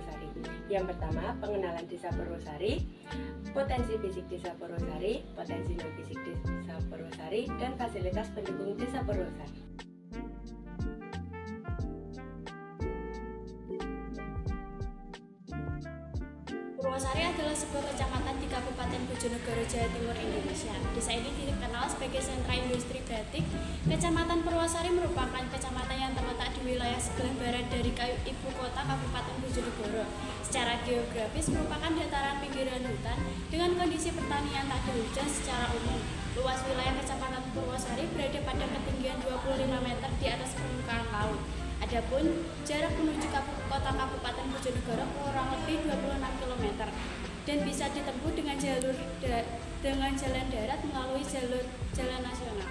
Purwosari. Yang pertama, pengenalan Desa Purwosari, potensi fisik Desa Purwosari, potensi non-fisik Desa Purwosari, dan fasilitas pendukung Desa Purwosari. Purwosari adalah sebuah kecamatan di Kabupaten Bojonegoro, Jawa Timur, Indonesia. Desa ini dikenal sebagai sentra industri batik. Kecamatan Purwosari merupakan kecamatan yang terletak di wilayah sebelah barat dari ibu kota Kabupaten Bojonegoro. Secara geografis merupakan dataran pinggiran hutan dengan kondisi pertanian tak ada hujan secara umum. Luas wilayah Kecamatan Purwosari berada pada ketinggian 25 meter di atas permukaan laut. Adapun jarak menuju kota Kabupaten Bojonegoro kurang lebih 26 km dan bisa ditempuh dengan jalan darat melalui jalan nasional.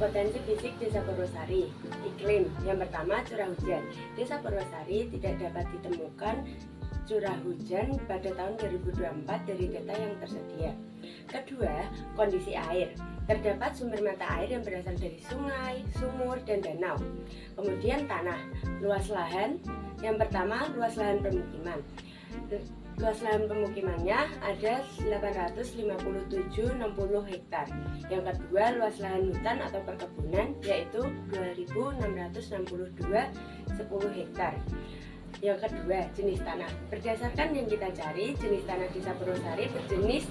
Potensi fisik Desa Purwosari. Iklim. Yang pertama, curah hujan. Desa Purwosari tidak dapat ditemukan curah hujan pada tahun 2024 dari data yang tersedia. Kedua, kondisi air. Terdapat sumber mata air yang berasal dari sungai, sumur, dan danau. Kemudian tanah. Luas lahan. Yang pertama, luas lahan pemukiman. Luas lahan pemukimannya ada 857,60 hektar. Yang kedua, luas lahan hutan atau perkebunan yaitu 2.662,10 hektar. Yang kedua, jenis tanah. Berdasarkan yang kita cari, jenis tanah Desa Purwosari berjenis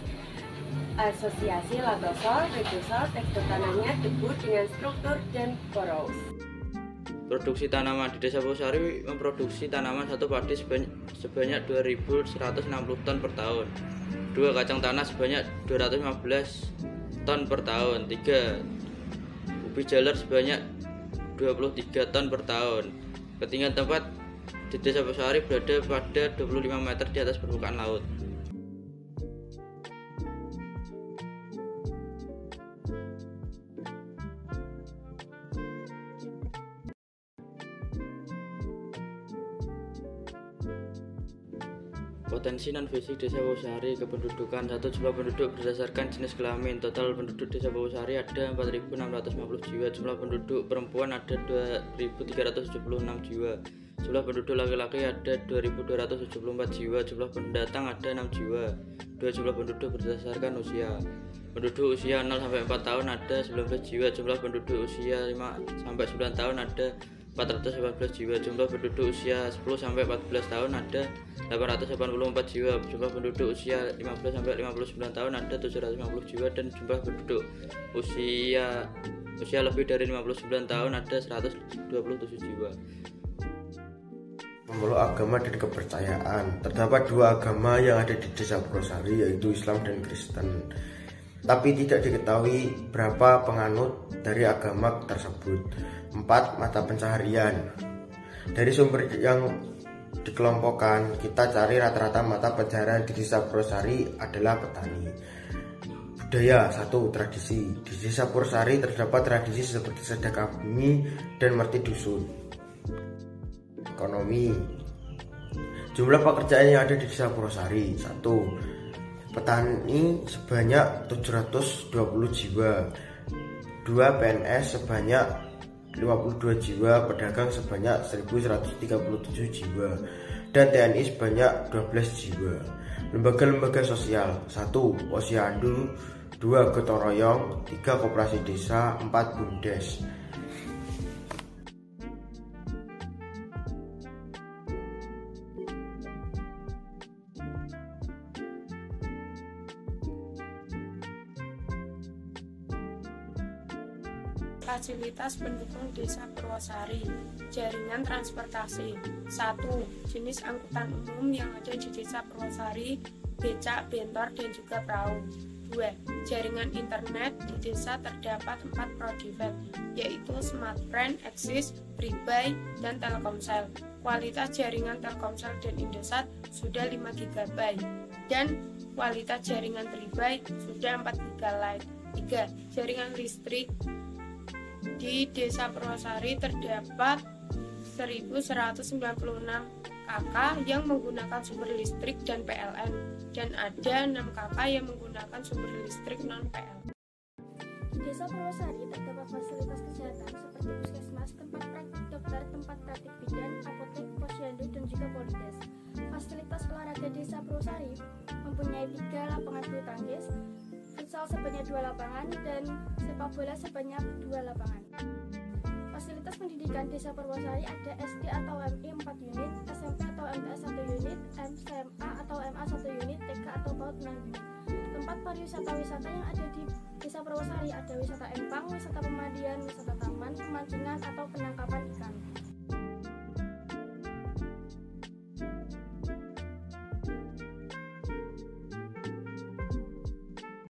asosiasi latosol, redosol, tekstur tanahnya debu dengan struktur dan poros. Produksi tanaman di Desa Purwosari memproduksi tanaman satu padi sebanyak 2.160 ton per tahun, 2 kacang tanah sebanyak 215 ton per tahun, 3 ubi jalar sebanyak 23 ton per tahun. Ketinggian tempat di Desa Purwosari berada pada 25 meter di atas permukaan laut. Potensi non-fisik Desa Purwosari. Kependudukan. 1. Jumlah penduduk berdasarkan jenis kelamin. Total penduduk Desa Purwosari ada 4.650 jiwa. Jumlah penduduk perempuan ada 2.376 jiwa. Jumlah penduduk laki-laki ada 2.274 jiwa. Jumlah pendatang ada 6 jiwa. 2. Jumlah penduduk berdasarkan usia. Penduduk usia 0-4 tahun ada 19 jiwa. Jumlah penduduk usia 5-9 tahun ada 418 jiwa. Jumlah penduduk usia 10-14 tahun ada 884 jiwa. Jumlah penduduk usia 15-59 tahun ada 750 jiwa dan jumlah penduduk usia lebih dari 59 tahun ada 127 jiwa. Memeluk agama dan kepercayaan. Terdapat 2 agama yang ada di Desa Purwosari yaitu Islam dan Kristen. Tapi tidak diketahui berapa penganut dari agama tersebut. 4. Mata pencaharian. Dari sumber yang dikelompokkan, kita cari rata-rata mata pencaharian di Desa Purwosari adalah petani. Budaya. 1. Tradisi. Di Desa Purwosari terdapat tradisi seperti sedekah bumi dan merti dusun. Ekonomi. Jumlah pekerjaan yang ada di Desa Purwosari. 1. Petani sebanyak 720 jiwa. 2. PNS sebanyak 52 jiwa, pedagang sebanyak 1137 jiwa, dan TNI sebanyak 12 jiwa. Lembaga-lembaga sosial. 1. Posyandu, 2. Gotong royong, 3. Koperasi desa, 4. BUMDes. Fasilitas pendukung Desa Purwosari. Jaringan transportasi. 1. Jenis angkutan umum yang ada di Desa Purwosari, becak, bentor, dan juga perahu. 2. Jaringan internet. Di desa terdapat 4 Prodivet, yaitu Smartfren, Axis, Pribai, dan Telkomsel. Kualitas jaringan Telkomsel dan Indosat sudah 5 GB, dan kualitas jaringan Pribai sudah 4 GB. 3. Jaringan listrik. Di Desa Purwosari terdapat 1196 KK yang menggunakan sumber listrik dan PLN, dan ada 6 KK yang menggunakan sumber listrik non-PLN. Di Desa Purwosari terdapat fasilitas kesehatan seperti puskesmas, tempat praktik dokter, tempat praktik bidan, apotek, posyandu, dan juga polides. Fasilitas olahraga Desa Purwosari mempunyai 3 lapangan bulu tangkis, futsal sebanyak 2 lapangan, dan sepak bola sebanyak 2 lapangan. Fasilitas pendidikan Desa Purwosari ada SD atau MI 4 unit, SMP atau MTS 1 unit, SMA atau MA 1 unit, TK atau PAUD 6 unit. Tempat pariwisata-wisata yang ada di Desa Purwosari ada wisata empang, wisata pemandian, wisata taman, pemancingan atau penangkapan ikan.